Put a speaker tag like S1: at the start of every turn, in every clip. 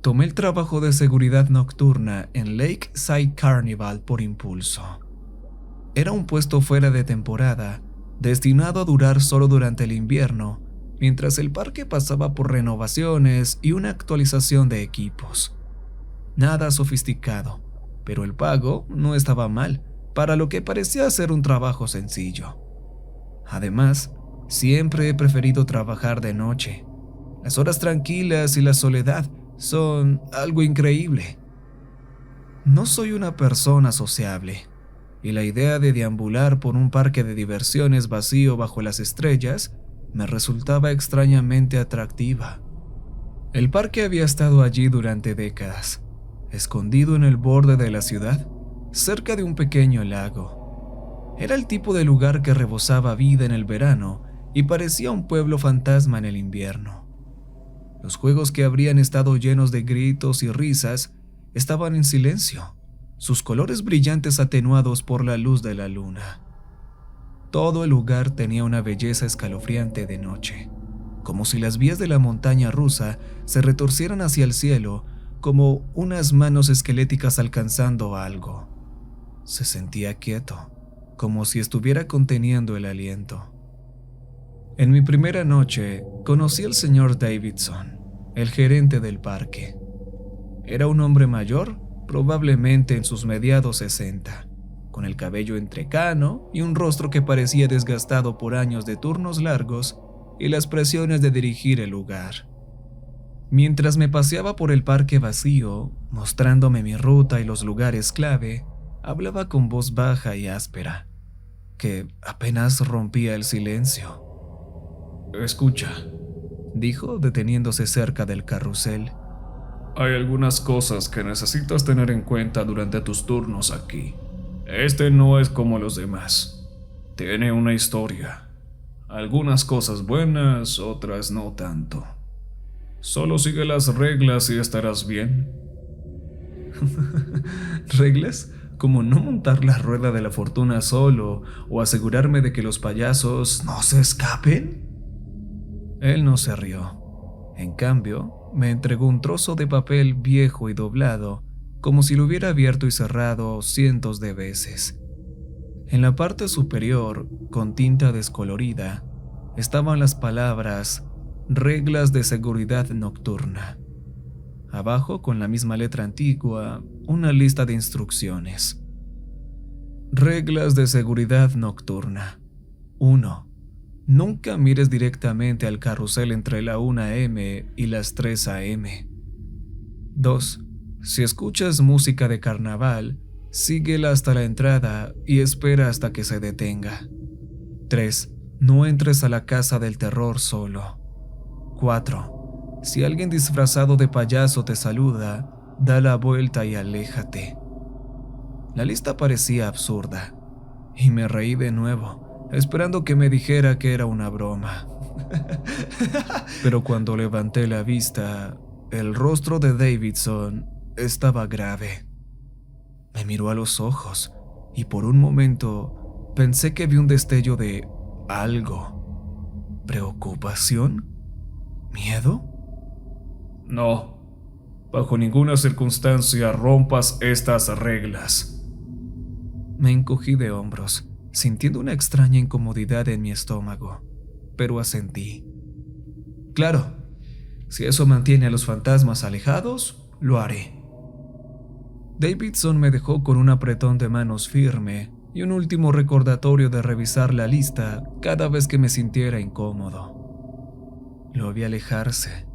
S1: Tomé el trabajo de seguridad nocturna en Lakeside Carnival por impulso. Era un puesto fuera de temporada, destinado a durar solo durante el invierno, mientras el parque pasaba por renovaciones y una actualización de equipos. Nada sofisticado, pero el pago no estaba mal, para lo que parecía ser un trabajo sencillo. Además, siempre he preferido trabajar de noche. Las horas tranquilas y la soledad son algo increíble. No soy una persona sociable, y la idea de deambular por un parque de diversiones vacío bajo las estrellas me resultaba extrañamente atractiva. El parque había estado allí durante décadas, escondido en el borde de la ciudad, cerca de un pequeño lago. Era el tipo de lugar que rebosaba vida en el verano y parecía un pueblo fantasma en el invierno. Los juegos que habrían estado llenos de gritos y risas estaban en silencio, sus colores brillantes atenuados por la luz de la luna. Todo el lugar tenía una belleza escalofriante de noche, como si las vías de la montaña rusa se retorcieran hacia el cielo como unas manos esqueléticas alcanzando algo. Se sentía quieto, como si estuviera conteniendo el aliento. En mi primera noche, conocí al señor Davidson, el gerente del parque. Era un hombre mayor, probablemente en sus mediados 60, con el cabello entrecano y un rostro que parecía desgastado por años de turnos largos y las presiones de dirigir el lugar. Mientras me paseaba por el parque vacío, mostrándome mi ruta y los lugares clave, hablaba con voz baja y áspera, que apenas rompía el silencio. «Escucha», dijo deteniéndose cerca del carrusel. «Hay algunas cosas que necesitas tener en cuenta durante tus turnos aquí. Este no es como los demás. Tiene una historia. Algunas cosas buenas, otras no tanto. Solo sigue las reglas y estarás bien». ¿Reglas? Como no montar la rueda de la fortuna solo o asegurarme de que los payasos no se escapen. Él no se rió. En cambio, me entregó un trozo de papel viejo y doblado, como si lo hubiera abierto y cerrado cientos de veces. En la parte superior, con tinta descolorida, estaban las palabras «Reglas de seguridad nocturna». Abajo, con la misma letra antigua, una lista de instrucciones. Reglas de seguridad nocturna. 1. Nunca mires directamente al carrusel entre la 1 a.m. y las 3 a.m. 2. Si escuchas música de carnaval, síguela hasta la entrada y espera hasta que se detenga. 3. No entres a la casa del terror solo. 4. Si alguien disfrazado de payaso te saluda, da la vuelta y aléjate. La lista parecía absurda, y me reí de nuevo, esperando que me dijera que era una broma. Pero cuando levanté la vista, el rostro de Davidson estaba grave. Me miró a los ojos, y por un momento pensé que vi un destello de algo. ¿Preocupación? ¿Miedo? «No, bajo ninguna circunstancia rompas estas reglas». Me encogí de hombros, sintiendo una extraña incomodidad en mi estómago, pero asentí. «Claro, si eso mantiene a los fantasmas alejados, lo haré». Davidson me dejó con un apretón de manos firme y un último recordatorio de revisar la lista cada vez que me sintiera incómodo. Lo vi alejarse,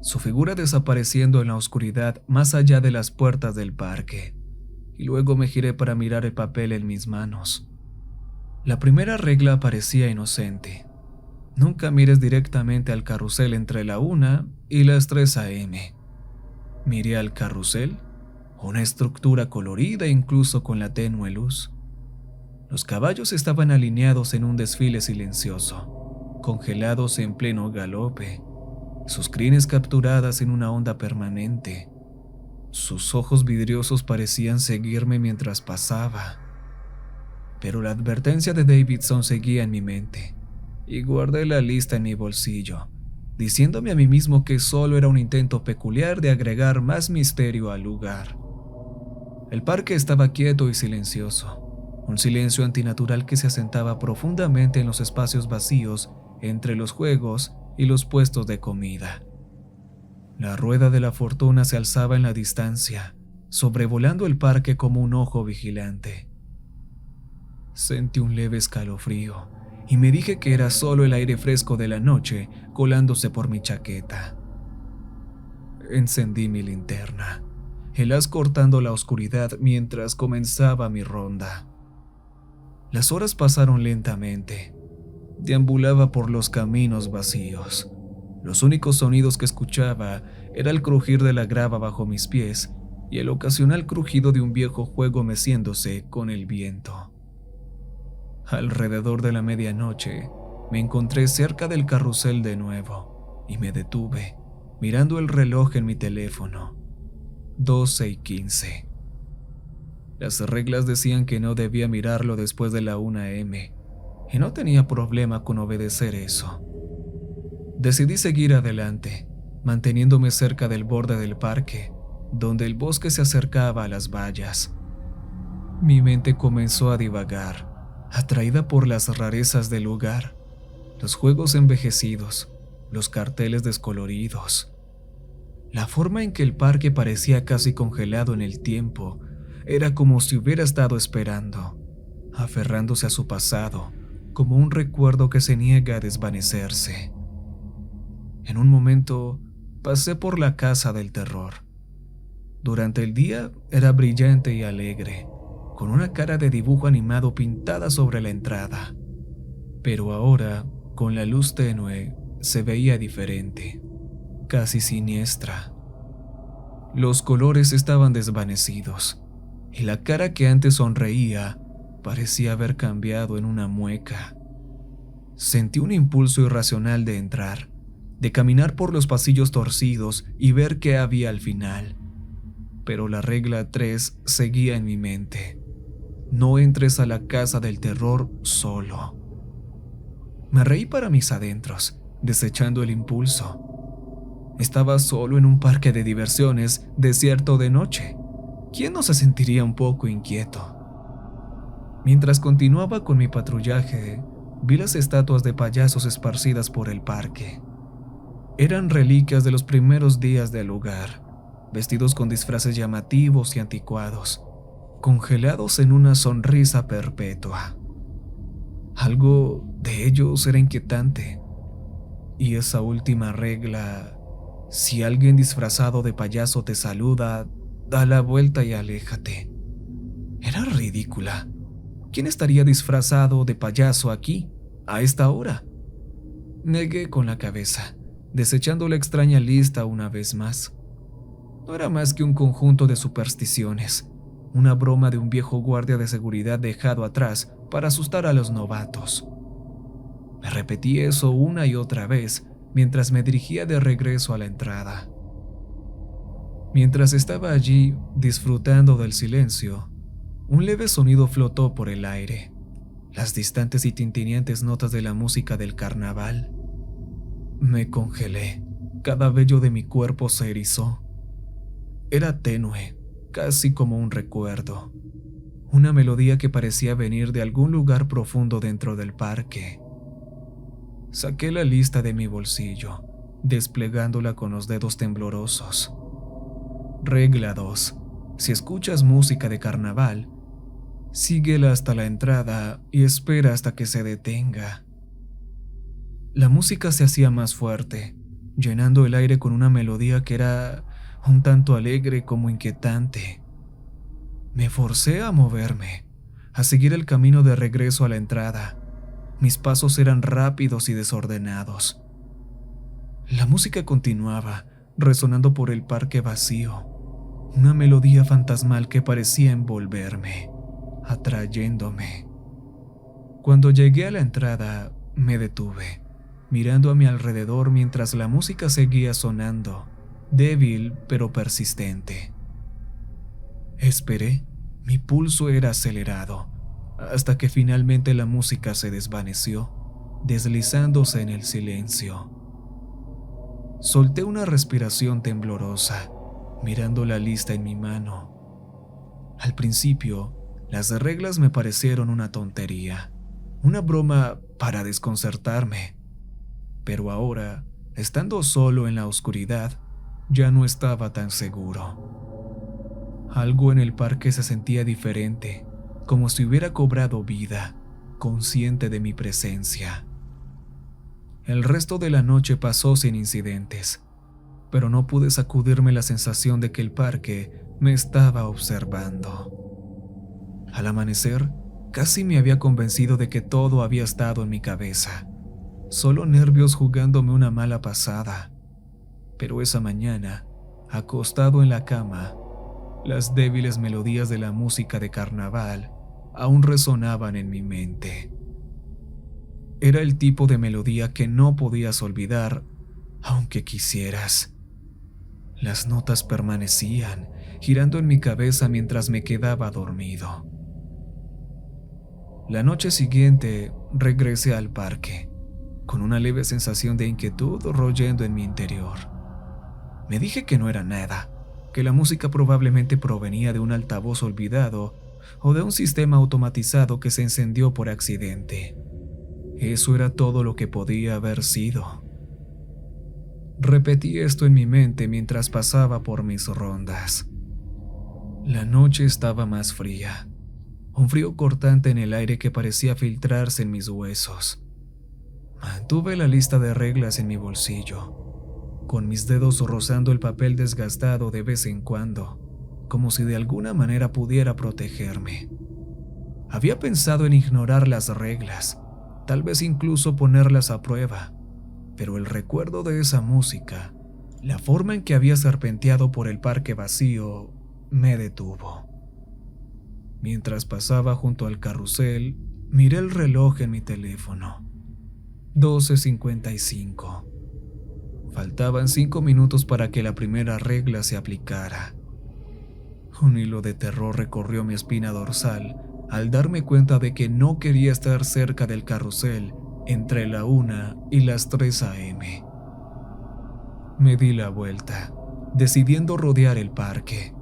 S1: su figura desapareciendo en la oscuridad más allá de las puertas del parque, y luego me giré para mirar el papel en mis manos. La primera regla parecía inocente. Nunca mires directamente al carrusel entre la 1 y las 3 a.m. Miré al carrusel, una estructura colorida incluso con la tenue luz. Los caballos estaban alineados en un desfile silencioso, congelados en pleno galope, sus crines capturadas en una onda permanente. Sus ojos vidriosos parecían seguirme mientras pasaba. Pero la advertencia de Davidson seguía en mi mente, y guardé la lista en mi bolsillo, diciéndome a mí mismo que solo era un intento peculiar de agregar más misterio al lugar. El parque estaba quieto y silencioso, un silencio antinatural que se asentaba profundamente en los espacios vacíos entre los juegos y los puestos de comida. La rueda de la fortuna se alzaba en la distancia, sobrevolando el parque como un ojo vigilante. Sentí un leve escalofrío y me dije que era solo el aire fresco de la noche colándose por mi chaqueta. Encendí mi linterna, el haz cortando la oscuridad mientras comenzaba mi ronda. Las horas pasaron lentamente. Deambulaba por los caminos vacíos. Los únicos sonidos que escuchaba era el crujir de la grava bajo mis pies y el ocasional crujido de un viejo juego meciéndose con el viento. Alrededor de la medianoche, me encontré cerca del carrusel de nuevo y me detuve, mirando el reloj en mi teléfono. 12:15. Las reglas decían que no debía mirarlo después de la 1 a.m. y no tenía problema con obedecer eso. Decidí seguir adelante, manteniéndome cerca del borde del parque, donde el bosque se acercaba a las vallas. Mi mente comenzó a divagar, atraída por las rarezas del lugar, los juegos envejecidos, los carteles descoloridos. La forma en que el parque parecía casi congelado en el tiempo era como si hubiera estado esperando, aferrándose a su pasado, como un recuerdo que se niega a desvanecerse. En un momento, pasé por la casa del terror. Durante el día era brillante y alegre, con una cara de dibujo animado pintada sobre la entrada. Pero ahora, con la luz tenue, se veía diferente, casi siniestra. Los colores estaban desvanecidos, y la cara que antes sonreía parecía haber cambiado en una mueca. Sentí un impulso irracional de entrar, de caminar por los pasillos torcidos y ver qué había al final. Pero la regla 3 seguía en mi mente. No entres a la casa del terror solo. Me reí para mis adentros, desechando el impulso. Estaba solo en un parque de diversiones, desierto de noche. ¿Quién no se sentiría un poco inquieto? Mientras continuaba con mi patrullaje, vi las estatuas de payasos esparcidas por el parque. Eran reliquias de los primeros días del lugar, vestidos con disfraces llamativos y anticuados, congelados en una sonrisa perpetua. Algo de ellos era inquietante. Y esa última regla, si alguien disfrazado de payaso te saluda, da la vuelta y aléjate, era ridícula. ¿Quién estaría disfrazado de payaso aquí, a esta hora? Negué con la cabeza, desechando la extraña lista una vez más. No era más que un conjunto de supersticiones, una broma de un viejo guardia de seguridad dejado atrás para asustar a los novatos. Me repetí eso una y otra vez mientras me dirigía de regreso a la entrada. Mientras estaba allí disfrutando del silencio, un leve sonido flotó por el aire, las distantes y tintineantes notas de la música del carnaval. Me congelé, cada vello de mi cuerpo se erizó. Era tenue, casi como un recuerdo, una melodía que parecía venir de algún lugar profundo dentro del parque. Saqué la lista de mi bolsillo, desplegándola con los dedos temblorosos. Regla 2. Si escuchas música de carnaval, síguela hasta la entrada y espera hasta que se detenga. La música se hacía más fuerte, llenando el aire con una melodía que era un tanto alegre como inquietante. Me forcé a moverme, a seguir el camino de regreso a la entrada. Mis pasos eran rápidos y desordenados. La música continuaba, resonando por el parque vacío, una melodía fantasmal que parecía envolverme, atrayéndome. Cuando llegué a la entrada, me detuve, mirando a mi alrededor mientras la música seguía sonando, débil pero persistente. Esperé, mi pulso era acelerado, hasta que finalmente la música se desvaneció, deslizándose en el silencio. Solté una respiración temblorosa, mirando la lista en mi mano. Al principio, las reglas me parecieron una tontería, una broma para desconcertarme. Pero ahora, estando solo en la oscuridad, ya no estaba tan seguro. Algo en el parque se sentía diferente, como si hubiera cobrado vida, consciente de mi presencia. El resto de la noche pasó sin incidentes, pero no pude sacudirme la sensación de que el parque me estaba observando. Al amanecer, casi me había convencido de que todo había estado en mi cabeza, solo nervios jugándome una mala pasada. Pero esa mañana, acostado en la cama, las débiles melodías de la música de carnaval aún resonaban en mi mente. Era el tipo de melodía que no podías olvidar, aunque quisieras. Las notas permanecían, girando en mi cabeza mientras me quedaba dormido. La noche siguiente regresé al parque, con una leve sensación de inquietud royendo en mi interior. Me dije que no era nada, que la música probablemente provenía de un altavoz olvidado o de un sistema automatizado que se encendió por accidente. Eso era todo lo que podía haber sido. Repetí esto en mi mente mientras pasaba por mis rondas. La noche estaba más fría, un frío cortante en el aire que parecía filtrarse en mis huesos. Mantuve la lista de reglas en mi bolsillo, con mis dedos rozando el papel desgastado de vez en cuando, como si de alguna manera pudiera protegerme. Había pensado en ignorar las reglas, tal vez incluso ponerlas a prueba, pero el recuerdo de esa música, la forma en que había serpenteado por el parque vacío, me detuvo. Mientras pasaba junto al carrusel, miré el reloj en mi teléfono. 12:55. Faltaban 5 minutos para que la primera regla se aplicara. Un hilo de terror recorrió mi espina dorsal al darme cuenta de que no quería estar cerca del carrusel entre la 1 y las 3 a.m. Me di la vuelta, decidiendo rodear el parque,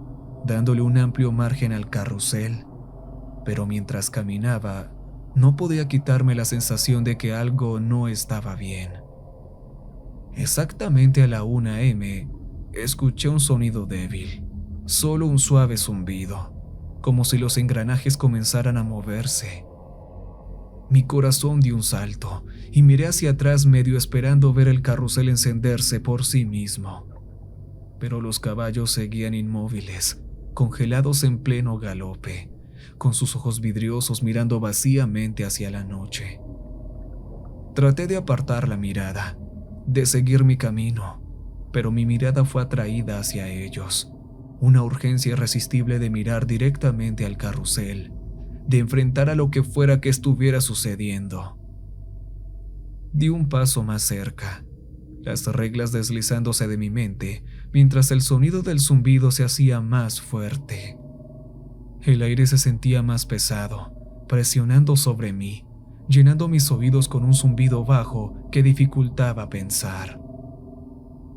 S1: dándole un amplio margen al carrusel. Pero mientras caminaba, no podía quitarme la sensación de que algo no estaba bien. Exactamente a la 1 a.m., escuché un sonido débil, solo un suave zumbido, como si los engranajes comenzaran a moverse. Mi corazón dio un salto y miré hacia atrás medio esperando ver el carrusel encenderse por sí mismo. Pero los caballos seguían inmóviles, congelados en pleno galope, con sus ojos vidriosos mirando vacíamente hacia la noche. Traté de apartar la mirada, de seguir mi camino, pero mi mirada fue atraída hacia ellos. Una urgencia irresistible de mirar directamente al carrusel, de enfrentar a lo que fuera que estuviera sucediendo. Di un paso más cerca, las reglas deslizándose de mi mente, mientras el sonido del zumbido se hacía más fuerte. El aire se sentía más pesado, presionando sobre mí, llenando mis oídos con un zumbido bajo que dificultaba pensar.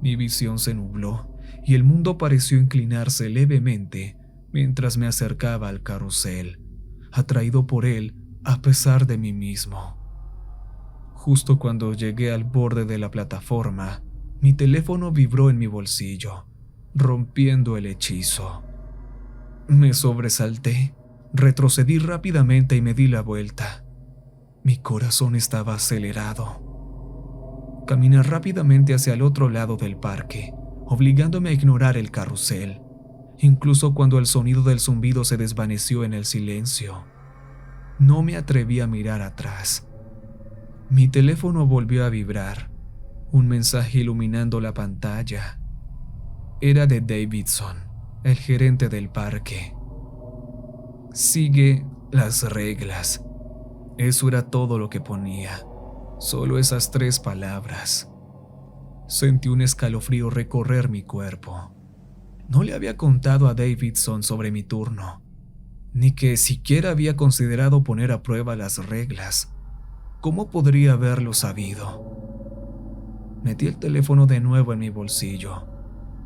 S1: Mi visión se nubló y el mundo pareció inclinarse levemente mientras me acercaba al carrusel, atraído por él a pesar de mí mismo. Justo cuando llegué al borde de la plataforma, mi teléfono vibró en mi bolsillo, rompiendo el hechizo. Me sobresalté, retrocedí rápidamente y me di la vuelta. Mi corazón estaba acelerado. Caminé rápidamente hacia el otro lado del parque, obligándome a ignorar el carrusel, incluso cuando el sonido del zumbido se desvaneció en el silencio. No me atreví a mirar atrás. Mi teléfono volvió a vibrar, un mensaje iluminando la pantalla. Era de Davidson, el gerente del parque. Sigue las reglas. Eso era todo lo que ponía, solo esas 3 palabras. Sentí un escalofrío recorrer mi cuerpo. No le había contado a Davidson sobre mi turno, ni que siquiera había considerado poner a prueba las reglas. ¿Cómo podría haberlo sabido? Metí el teléfono de nuevo en mi bolsillo.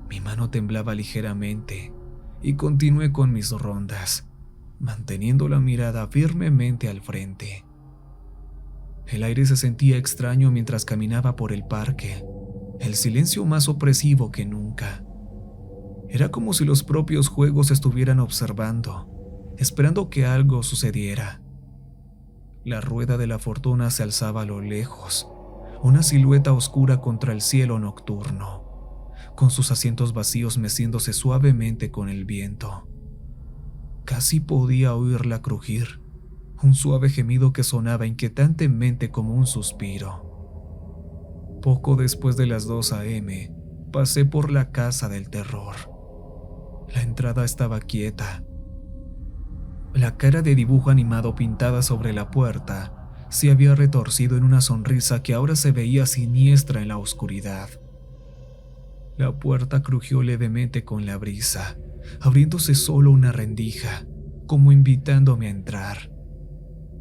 S1: Mi mano temblaba ligeramente y continué con mis rondas, manteniendo la mirada firmemente al frente. El aire se sentía extraño mientras caminaba por el parque, el silencio más opresivo que nunca. Era como si los propios juegos estuvieran observando, esperando que algo sucediera. La rueda de la fortuna se alzaba a lo lejos, una silueta oscura contra el cielo nocturno, con sus asientos vacíos meciéndose suavemente con el viento. Casi podía oírla crujir, un suave gemido que sonaba inquietantemente como un suspiro. Poco después de las 2 a.m., pasé por la casa del terror. La entrada estaba quieta. La cara de dibujo animado pintada sobre la puerta se había retorcido en una sonrisa que ahora se veía siniestra en la oscuridad. La puerta crujió levemente con la brisa, abriéndose solo una rendija, como invitándome a entrar.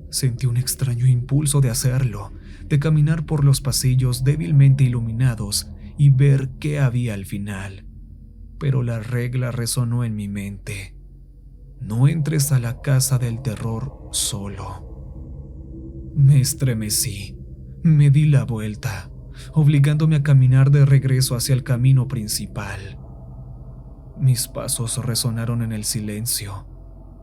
S1: Sentí un extraño impulso de hacerlo, de caminar por los pasillos débilmente iluminados y ver qué había al final. Pero la regla resonó en mi mente: no entres a la casa del terror solo. Me estremecí, me di la vuelta, obligándome a caminar de regreso hacia el camino principal. Mis pasos resonaron en el silencio,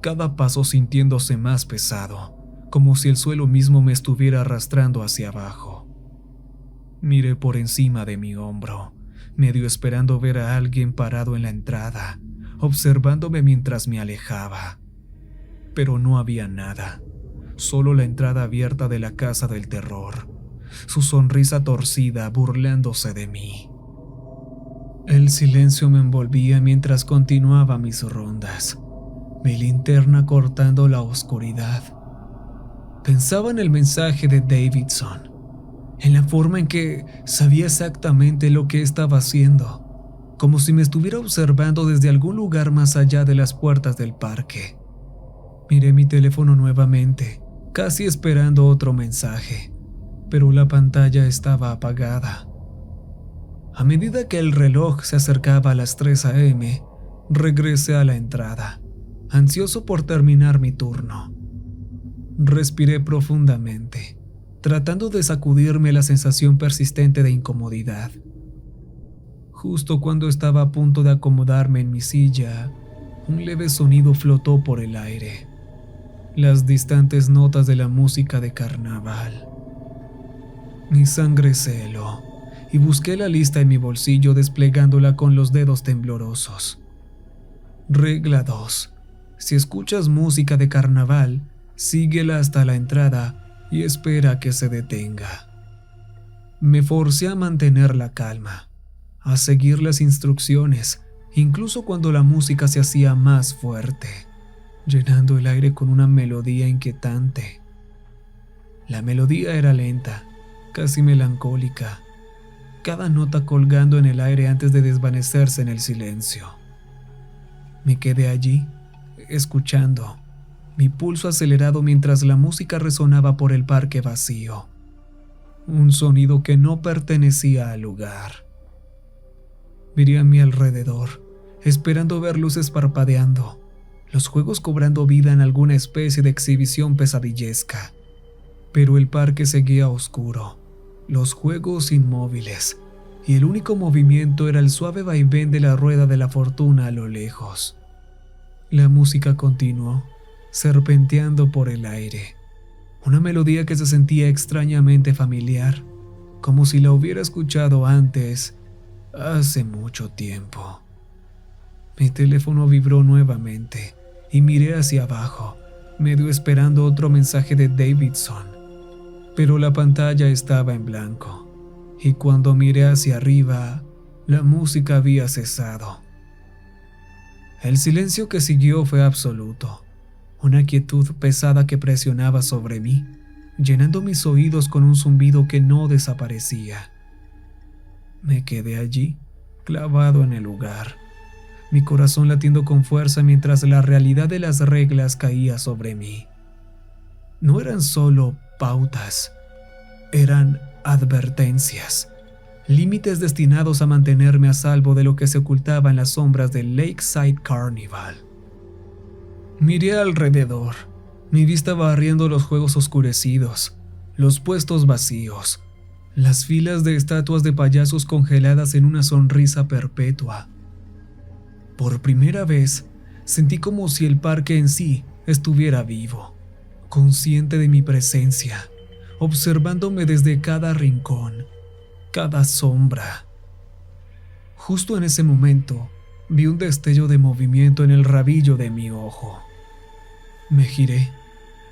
S1: cada paso sintiéndose más pesado, como si el suelo mismo me estuviera arrastrando hacia abajo. Miré por encima de mi hombro, medio esperando ver a alguien parado en la entrada, observándome mientras me alejaba. Pero no había nada, solo la entrada abierta de la casa del terror, su sonrisa torcida burlándose de mí. El silencio me envolvía mientras continuaba mis rondas, mi linterna cortando la oscuridad. Pensaba en el mensaje de Davidson, en la forma en que sabía exactamente lo que estaba haciendo, como si me estuviera observando desde algún lugar más allá de las puertas del parque. Miré mi teléfono nuevamente, casi esperando otro mensaje, pero la pantalla estaba apagada. A medida que el reloj se acercaba a las 3 a.m., regresé a la entrada, ansioso por terminar mi turno. Respiré profundamente, tratando de sacudirme la sensación persistente de incomodidad. Justo cuando estaba a punto de acomodarme en mi silla, un leve sonido flotó por el aire, las distantes notas de la música de carnaval. Mi sangre se heló y busqué la lista en mi bolsillo desplegándola con los dedos temblorosos. Regla 2. Si escuchas música de carnaval, síguela hasta la entrada y espera a que se detenga. Me forcé a mantener la calma, a seguir las instrucciones, incluso cuando la música se hacía más fuerte, llenando el aire con una melodía inquietante. La melodía era lenta, casi melancólica, cada nota colgando en el aire antes de desvanecerse en el silencio. Me quedé allí, escuchando, mi pulso acelerado mientras la música resonaba por el parque vacío, un sonido que no pertenecía al lugar. Miré a mi alrededor, esperando ver luces parpadeando, los juegos cobrando vida en alguna especie de exhibición pesadillesca. Pero el parque seguía oscuro, los juegos inmóviles, y el único movimiento era el suave vaivén de la rueda de la fortuna a lo lejos. La música continuó, serpenteando por el aire, una melodía que se sentía extrañamente familiar, como si la hubiera escuchado antes, hace mucho tiempo. Mi teléfono vibró nuevamente y miré hacia abajo, medio esperando otro mensaje de Davidson. Pero la pantalla estaba en blanco, y cuando miré hacia arriba, la música había cesado. El silencio que siguió fue absoluto, una quietud pesada que presionaba sobre mí, llenando mis oídos con un zumbido que no desaparecía. Me quedé allí, clavado en el lugar, mi corazón latiendo con fuerza mientras la realidad de las reglas caía sobre mí. No eran solo pautas, eran advertencias, límites destinados a mantenerme a salvo de lo que se ocultaba en las sombras del Lakeside Carnival. Miré alrededor, mi vista barriendo los juegos oscurecidos, los puestos vacíos, las filas de estatuas de payasos congeladas en una sonrisa perpetua. Por primera vez, sentí como si el parque en sí estuviera vivo, consciente de mi presencia, observándome desde cada rincón, cada sombra. Justo en ese momento, vi un destello de movimiento en el rabillo de mi ojo. Me giré.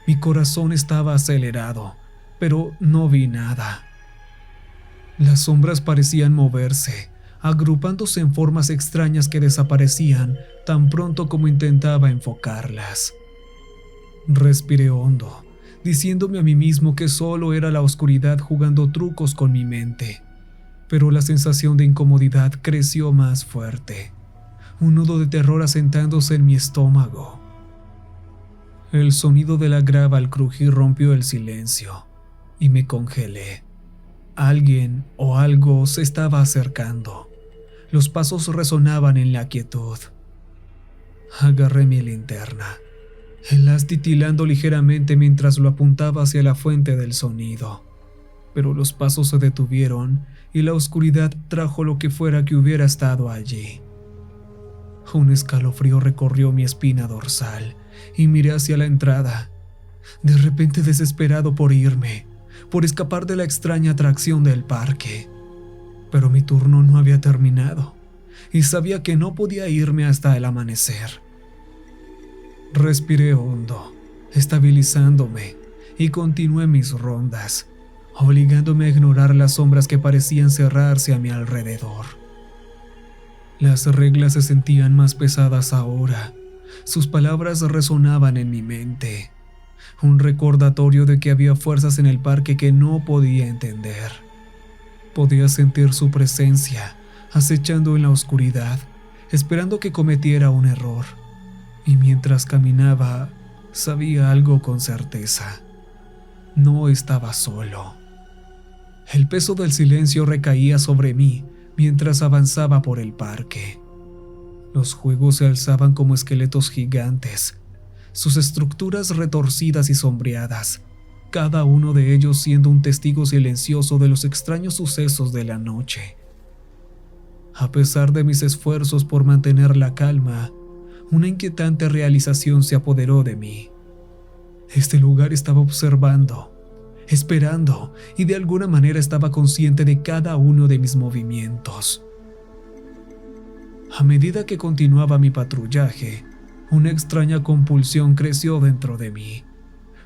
S1: Mi corazón estaba acelerado, pero no vi nada. Las sombras parecían moverse, agrupándose en formas extrañas que desaparecían tan pronto como intentaba enfocarlas. Respiré hondo, diciéndome a mí mismo que solo era la oscuridad jugando trucos con mi mente. Pero la sensación de incomodidad creció más fuerte, un nudo de terror asentándose en mi estómago. El sonido de la grava al crujir rompió el silencio y me congelé. Alguien o algo se estaba acercando. Los pasos resonaban en la quietud. Agarré mi linterna, el haz titilando ligeramente mientras lo apuntaba hacia la fuente del sonido. Pero los pasos se detuvieron y la oscuridad trajo lo que fuera que hubiera estado allí. Un escalofrío recorrió mi espina dorsal y miré hacia la entrada, de repente desesperado por irme, por escapar de la extraña atracción del parque. Pero mi turno no había terminado y sabía que no podía irme hasta el amanecer. Respiré hondo, estabilizándome, y continué mis rondas, obligándome a ignorar las sombras que parecían cerrarse a mi alrededor. Las reglas se sentían más pesadas ahora. Sus palabras resonaban en mi mente, un recordatorio de que había fuerzas en el parque que no podía entender. Podía sentir su presencia, acechando en la oscuridad, esperando que cometiera un error. Y mientras caminaba, sabía algo con certeza. No estaba solo. El peso del silencio recaía sobre mí mientras avanzaba por el parque. Los juegos se alzaban como esqueletos gigantes, sus estructuras retorcidas y sombreadas, cada uno de ellos siendo un testigo silencioso de los extraños sucesos de la noche. A pesar de mis esfuerzos por mantener la calma, una inquietante realización se apoderó de mí. Este lugar estaba observando, esperando, y de alguna manera estaba consciente de cada uno de mis movimientos. A medida que continuaba mi patrullaje, una extraña compulsión creció dentro de mí,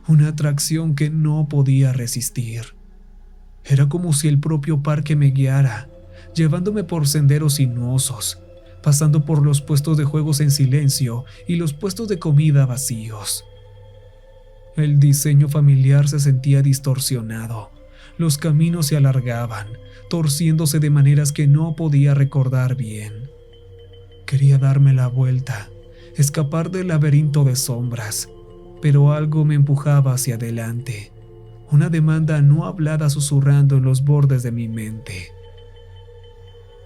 S1: una atracción que no podía resistir. Era como si el propio parque me guiara, llevándome por senderos sinuosos, pasando por los puestos de juegos en silencio y los puestos de comida vacíos. El diseño familiar se sentía distorsionado, los caminos se alargaban, torciéndose de maneras que no podía recordar bien. Quería darme la vuelta, escapar del laberinto de sombras, pero algo me empujaba hacia adelante, una demanda no hablada susurrando en los bordes de mi mente.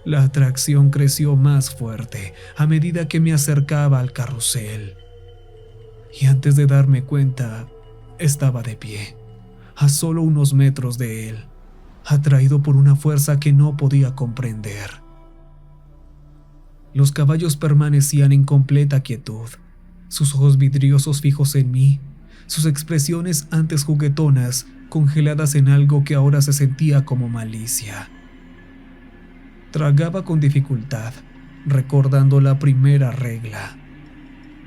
S1: La atracción creció más fuerte a medida que me acercaba al carrusel. Y antes de darme cuenta, estaba de pie, a solo unos metros de él, atraído por una fuerza que no podía comprender. Los caballos permanecían en completa quietud, sus ojos vidriosos fijos en mí, sus expresiones antes juguetonas congeladas en algo que ahora se sentía como malicia. Tragaba con dificultad, recordando la primera regla.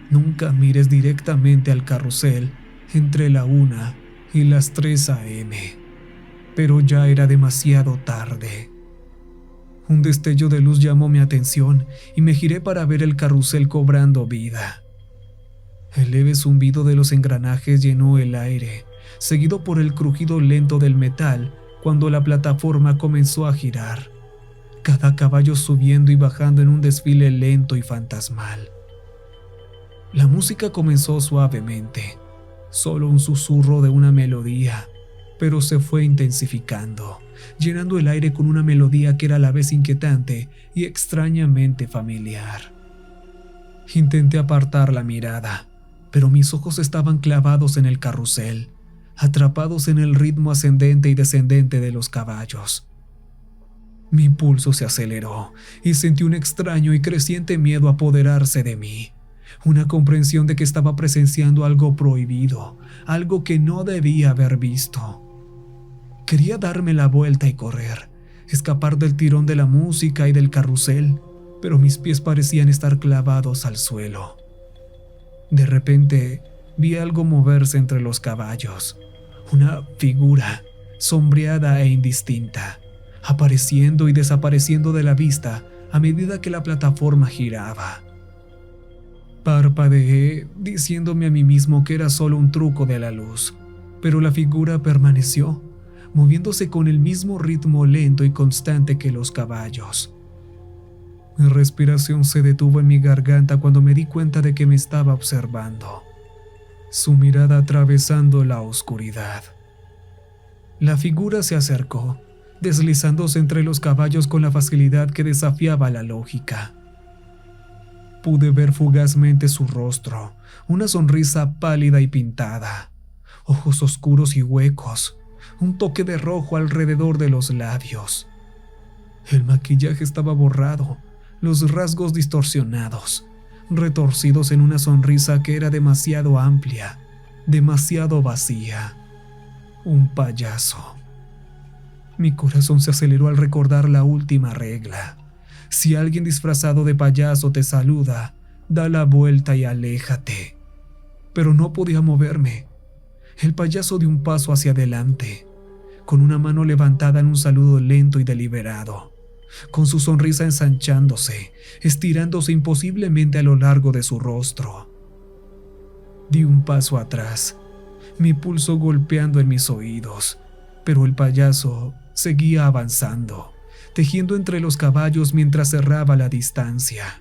S1: Nunca mires directamente al carrusel entre la 1 y las 3 a.m. Pero ya era demasiado tarde. Un destello de luz llamó mi atención y me giré para ver el carrusel cobrando vida. El leve zumbido de los engranajes llenó el aire, seguido por el crujido lento del metal cuando la plataforma comenzó a girar, cada caballo subiendo y bajando en un desfile lento y fantasmal. La música comenzó suavemente, solo un susurro de una melodía, pero se fue intensificando, llenando el aire con una melodía que era a la vez inquietante y extrañamente familiar. Intenté apartar la mirada, pero mis ojos estaban clavados en el carrusel, atrapados en el ritmo ascendente y descendente de los caballos. Mi pulso se aceleró y sentí un extraño y creciente miedo apoderarse de mí, una comprensión de que estaba presenciando algo prohibido, algo que no debía haber visto. Quería darme la vuelta y correr, escapar del tirón de la música y del carrusel, pero mis pies parecían estar clavados al suelo. De repente, vi algo moverse entre los caballos, una figura sombreada e indistinta, apareciendo y desapareciendo de la vista a medida que la plataforma giraba. Parpadeé, diciéndome a mí mismo que era solo un truco de la luz, pero la figura permaneció, moviéndose con el mismo ritmo lento y constante que los caballos. Mi respiración se detuvo en mi garganta cuando me di cuenta de que me estaba observando, su mirada atravesando la oscuridad. La figura se acercó, deslizándose entre los caballos con la facilidad que desafiaba la lógica. Pude ver fugazmente su rostro, una sonrisa pálida y pintada, ojos oscuros y huecos, un toque de rojo alrededor de los labios. El maquillaje estaba borrado, los rasgos distorsionados, retorcidos en una sonrisa que era demasiado amplia, demasiado vacía. Un payaso. Mi corazón se aceleró al recordar la última regla. Si alguien disfrazado de payaso te saluda, da la vuelta y aléjate. Pero no podía moverme. El payaso dio un paso hacia adelante, con una mano levantada en un saludo lento y deliberado, con su sonrisa ensanchándose, estirándose imposiblemente a lo largo de su rostro. Di un paso atrás, mi pulso golpeando en mis oídos, pero el payaso seguía avanzando, tejiendo entre los caballos mientras cerraba la distancia.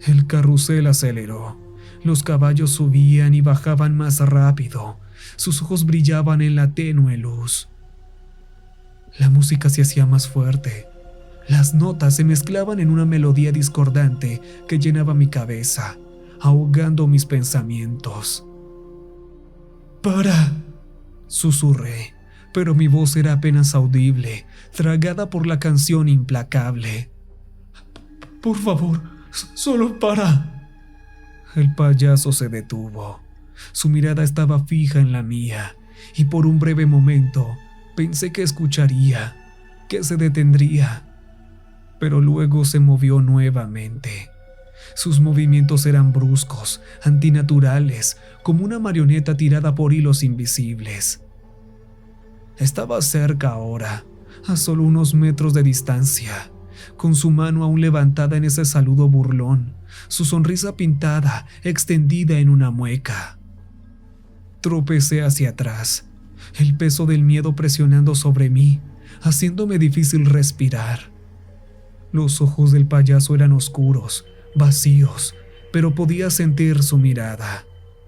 S1: El carrusel aceleró, los caballos subían y bajaban más rápido, sus ojos brillaban en la tenue luz. La música se hacía más fuerte, las notas se mezclaban en una melodía discordante que llenaba mi cabeza, ahogando mis pensamientos. ¡Para!, susurré, pero mi voz era apenas audible, tragada por la canción implacable. «Por favor, solo para». El payaso se detuvo. Su mirada estaba fija en la mía, y por un breve momento pensé que escucharía, que se detendría. Pero luego se movió nuevamente. Sus movimientos eran bruscos, antinaturales, como una marioneta tirada por hilos invisibles. Estaba cerca ahora, a solo unos metros de distancia, con su mano aún levantada en ese saludo burlón, su sonrisa pintada, extendida en una mueca. Tropecé hacia atrás, el peso del miedo presionando sobre mí, haciéndome difícil respirar. Los ojos del payaso eran oscuros, vacíos, pero podía sentir su mirada,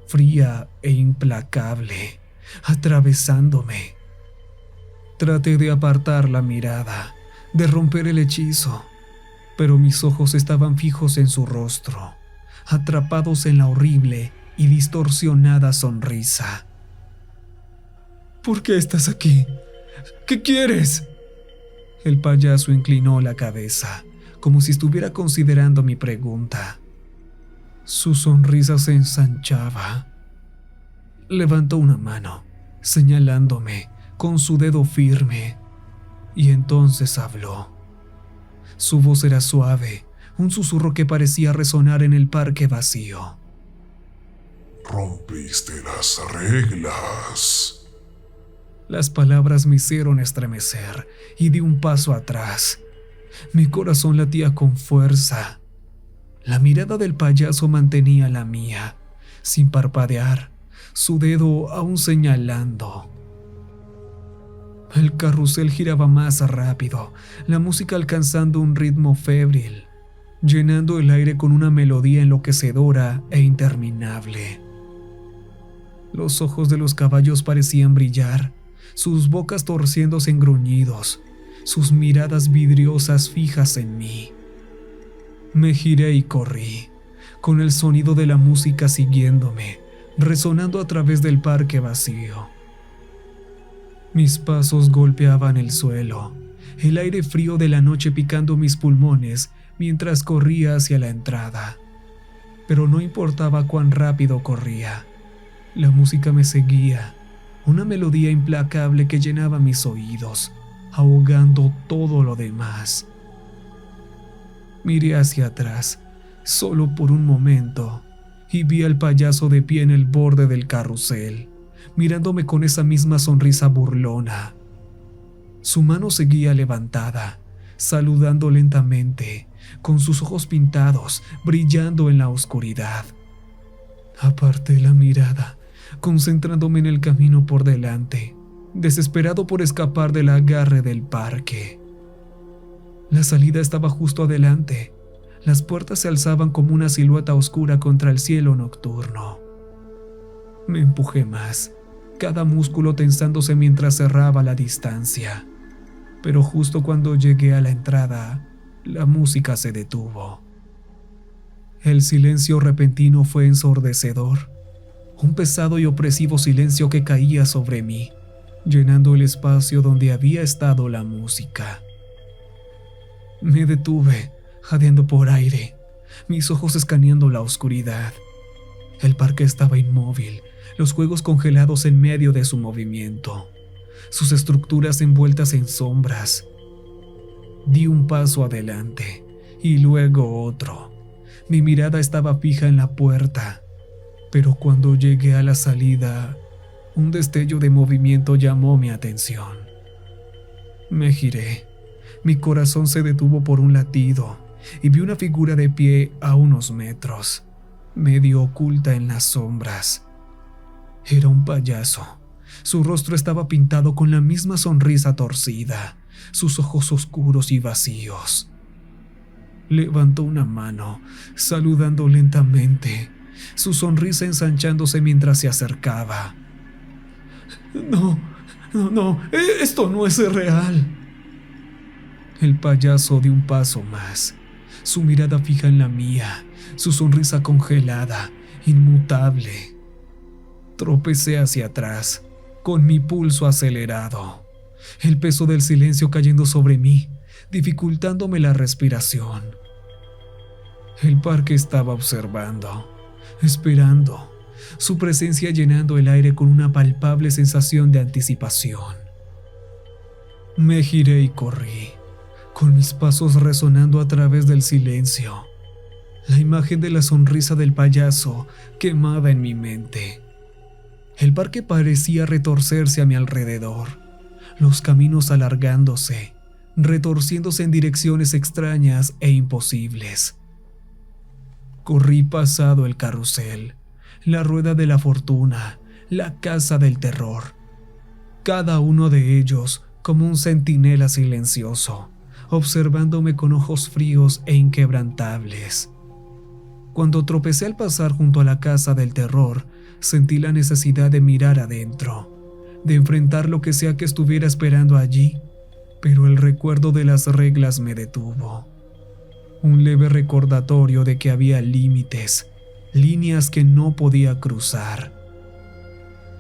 S1: fría e implacable, atravesándome. Traté de apartar la mirada, de romper el hechizo, pero mis ojos estaban fijos en su rostro, atrapados en la horrible y distorsionada sonrisa. ¿Por qué estás aquí? ¿Qué quieres? El payaso inclinó la cabeza, como si estuviera considerando mi pregunta. Su sonrisa se ensanchaba. Levantó una mano, señalándome con su dedo firme, y entonces habló. Su voz era suave, un susurro que parecía resonar en el parque vacío.
S2: Rompiste las reglas.
S1: Las palabras me hicieron estremecer y di un paso atrás. Mi corazón latía con fuerza. La mirada del payaso mantenía la mía, sin parpadear, su dedo aún señalando. El carrusel giraba más rápido, la música alcanzando un ritmo febril, llenando el aire con una melodía enloquecedora e interminable. Los ojos de los caballos parecían brillar, sus bocas torciéndose en gruñidos, sus miradas vidriosas fijas en mí. Me giré y corrí, con el sonido de la música siguiéndome, resonando a través del parque vacío. Mis pasos golpeaban el suelo, el aire frío de la noche picando mis pulmones mientras corría hacia la entrada. Pero no importaba cuán rápido corría. La música me seguía, una melodía implacable que llenaba mis oídos, ahogando todo lo demás. Miré hacia atrás, solo por un momento, y vi al payaso de pie en el borde del carrusel, mirándome con esa misma sonrisa burlona. Su mano seguía levantada, saludando lentamente, con sus ojos pintados, brillando en la oscuridad. Aparté la mirada, concentrándome en el camino por delante, desesperado por escapar del agarre del parque. La salida estaba justo adelante. Las puertas se alzaban como una silueta oscura contra el cielo nocturno. Me empujé más, cada músculo tensándose mientras cerraba la distancia. Pero justo cuando llegué a la entrada, la música se detuvo. El silencio repentino fue ensordecedor, un pesado y opresivo silencio que caía sobre mí, llenando el espacio donde había estado la música. Me detuve, jadeando por aire, mis ojos escaneando la oscuridad. El parque estaba inmóvil, los juegos congelados en medio de su movimiento, sus estructuras envueltas en sombras. Di un paso adelante y luego otro. Mi mirada estaba fija en la puerta, pero cuando llegué a la salida, un destello de movimiento llamó mi atención. Me giré. Mi corazón se detuvo por un latido y vi una figura de pie a unos metros, medio oculta en las sombras. Era un payaso. Su rostro estaba pintado con la misma sonrisa torcida, sus ojos oscuros y vacíos. Levantó una mano, saludando lentamente, su sonrisa ensanchándose mientras se acercaba. No, esto no es real. El payaso dio un paso más, su mirada fija en la mía, su sonrisa congelada, inmutable. Tropecé hacia atrás, con mi pulso acelerado, el peso del silencio cayendo sobre mí, dificultándome la respiración. El parque estaba observando, esperando, su presencia llenando el aire con una palpable sensación de anticipación. Me giré y corrí, con mis pasos resonando a través del silencio, la imagen de la sonrisa del payaso quemada en mi mente. El parque parecía retorcerse a mi alrededor, los caminos alargándose, retorciéndose en direcciones extrañas e imposibles. Corrí pasado el carrusel, la rueda de la fortuna, la casa del terror, cada uno de ellos como un centinela silencioso, observándome con ojos fríos e inquebrantables. Cuando tropecé al pasar junto a la casa del terror, sentí la necesidad de mirar adentro, de enfrentar lo que sea que estuviera esperando allí, pero el recuerdo de las reglas me detuvo. Un leve recordatorio de que había límites, líneas que no podía cruzar.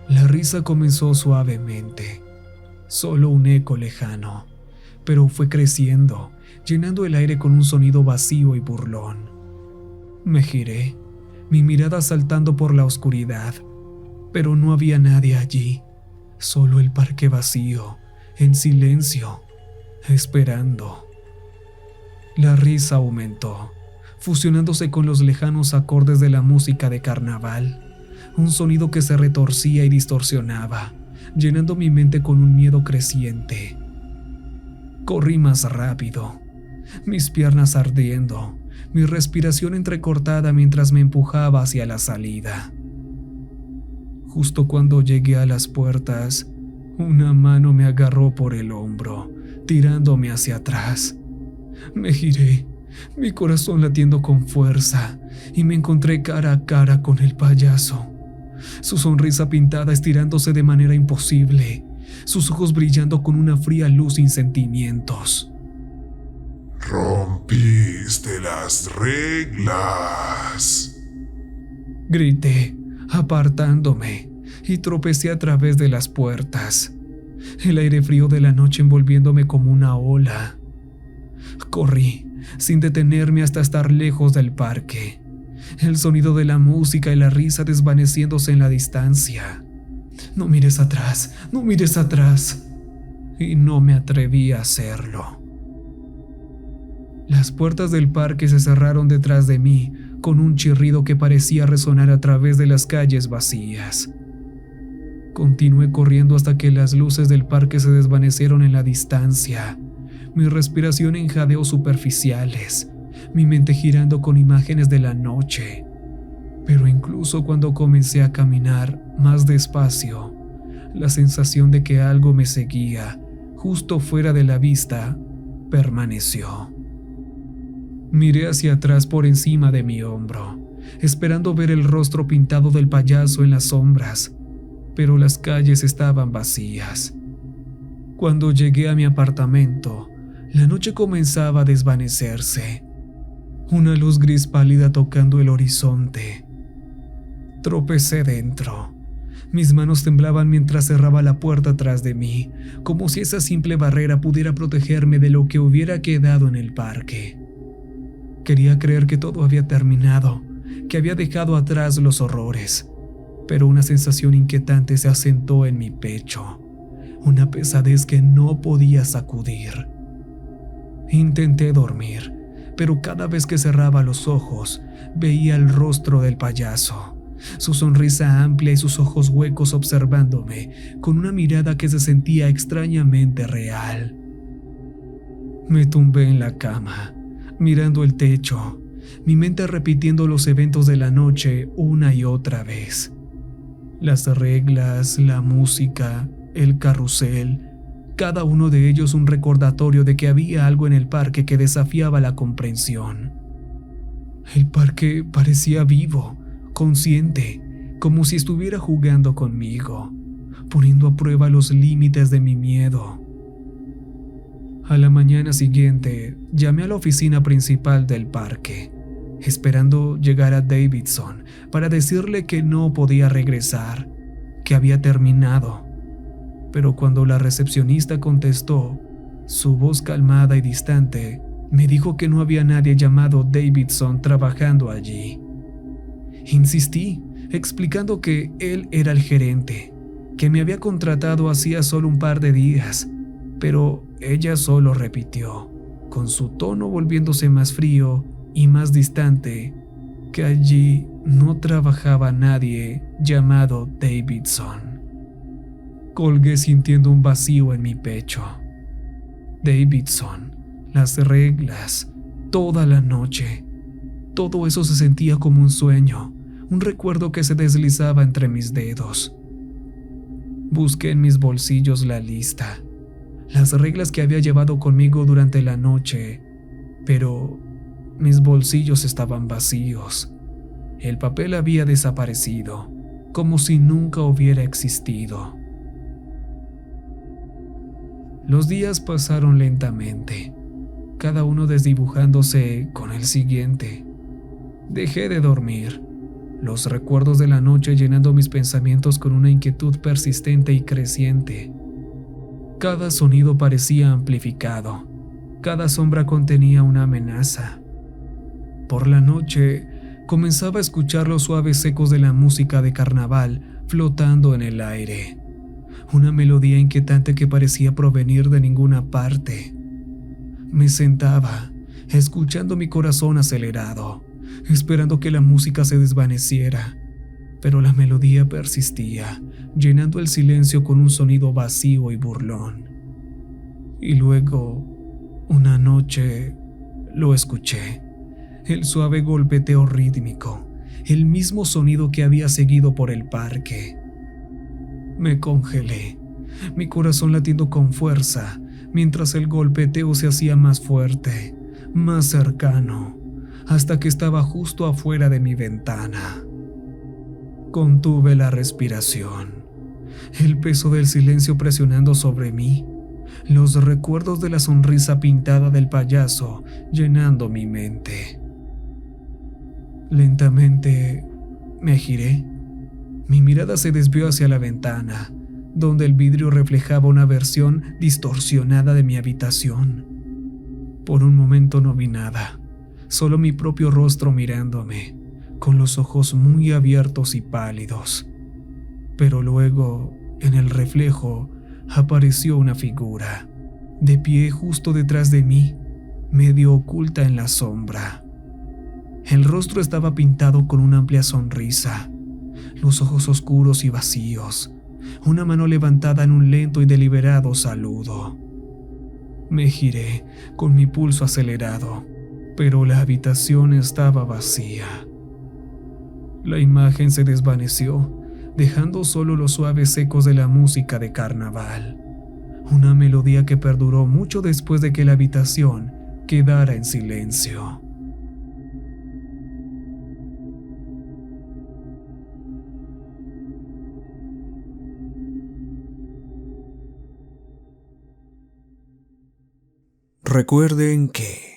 S1: La risa comenzó suavemente, solo un eco lejano, pero fue creciendo, llenando el aire con un sonido vacío y burlón. Me giré, mi mirada saltando por la oscuridad, pero no había nadie allí, solo el parque vacío, en silencio, esperando. La risa aumentó, fusionándose con los lejanos acordes de la música de carnaval, un sonido que se retorcía y distorsionaba, llenando mi mente con un miedo creciente. Corrí más rápido, mis piernas ardiendo, mi respiración entrecortada mientras me empujaba hacia la salida. Justo cuando llegué a las puertas, una mano me agarró por el hombro, tirándome hacia atrás. Me giré, mi corazón latiendo con fuerza, y me encontré cara a cara con el payaso, su sonrisa pintada estirándose de manera imposible, sus ojos brillando con una fría luz sin sentimientos.
S2: Rompiste las reglas.
S1: Grité, apartándome, y tropecé a través de las puertas, el aire frío de la noche envolviéndome como una ola. Corrí, sin detenerme hasta estar lejos del parque, el sonido de la música y la risa desvaneciéndose en la distancia. No mires atrás, no mires atrás. Y no me atreví a hacerlo. Las puertas del parque se cerraron detrás de mí con un chirrido que parecía resonar a través de las calles vacías. Continué corriendo hasta que las luces del parque se desvanecieron en la distancia, mi respiración en jadeos superficiales, mi mente girando con imágenes de la noche. Pero incluso cuando comencé a caminar más despacio, la sensación de que algo me seguía, justo fuera de la vista, permaneció. Miré hacia atrás por encima de mi hombro, esperando ver el rostro pintado del payaso en las sombras, pero las calles estaban vacías. Cuando llegué a mi apartamento, la noche comenzaba a desvanecerse, una luz gris pálida tocando el horizonte. Tropecé dentro. Mis manos temblaban mientras cerraba la puerta tras de mí, como si esa simple barrera pudiera protegerme de lo que hubiera quedado en el parque. Quería creer que todo había terminado, que había dejado atrás los horrores, pero una sensación inquietante se asentó en mi pecho, una pesadez que no podía sacudir. Intenté dormir, pero cada vez que cerraba los ojos, veía el rostro del payaso, su sonrisa amplia y sus ojos huecos observándome con una mirada que se sentía extrañamente real. Me tumbé en la cama, mirando el techo, mi mente repitiendo los eventos de la noche una y otra vez. Las reglas, la música, el carrusel, cada uno de ellos un recordatorio de que había algo en el parque que desafiaba la comprensión. El parque parecía vivo, consciente, como si estuviera jugando conmigo, poniendo a prueba los límites de mi miedo. A la mañana siguiente, llamé a la oficina principal del parque, esperando llegar a Davidson para decirle que no podía regresar, que había terminado. Pero cuando la recepcionista contestó, su voz calmada y distante me dijo que no había nadie llamado Davidson trabajando allí. Insistí, explicando que él era el gerente, que me había contratado hacía solo un par de días, pero ella solo repitió, con su tono volviéndose más frío y más distante, que allí no trabajaba nadie llamado Davidson. Colgué sintiendo un vacío en mi pecho. Davidson, las reglas, toda la noche. Todo eso se sentía como un sueño, un recuerdo que se deslizaba entre mis dedos. Busqué en mis bolsillos la lista, las reglas que había llevado conmigo durante la noche, pero mis bolsillos estaban vacíos. El papel había desaparecido, como si nunca hubiera existido. Los días pasaron lentamente, cada uno desdibujándose con el siguiente. Dejé de dormir, los recuerdos de la noche llenando mis pensamientos con una inquietud persistente y creciente. Cada sonido parecía amplificado, cada sombra contenía una amenaza. Por la noche, comenzaba a escuchar los suaves ecos de la música de carnaval flotando en el aire. Una melodía inquietante que parecía provenir de ninguna parte. Me sentaba, escuchando mi corazón acelerado, esperando que la música se desvaneciera, pero la melodía persistía, llenando el silencio con un sonido vacío y burlón. Y luego, una noche, lo escuché, el suave golpeteo rítmico, el mismo sonido que había seguido por el parque. Me congelé, mi corazón latiendo con fuerza, mientras el golpeteo se hacía más fuerte, más cercano, hasta que estaba justo afuera de mi ventana. Contuve la respiración. el peso del silencio presionando sobre mí, los recuerdos de la sonrisa pintada del payaso llenando mi mente. Lentamente me giré. Mi mirada se desvió hacia la ventana, donde el vidrio reflejaba una versión distorsionada de mi habitación. Por un momento no vi nada, solo mi propio rostro mirándome, con los ojos muy abiertos y pálidos. Pero luego, en el reflejo, apareció una figura, de pie justo detrás de mí, medio oculta en la sombra. El rostro estaba pintado con una amplia sonrisa, los ojos oscuros y vacíos, una mano levantada en un lento y deliberado saludo. Me giré con mi pulso acelerado, pero la habitación estaba vacía. La imagen se desvaneció, dejando solo los suaves ecos de la música de carnaval, una melodía que perduró mucho después de que la habitación quedara en silencio.
S3: Recuerden que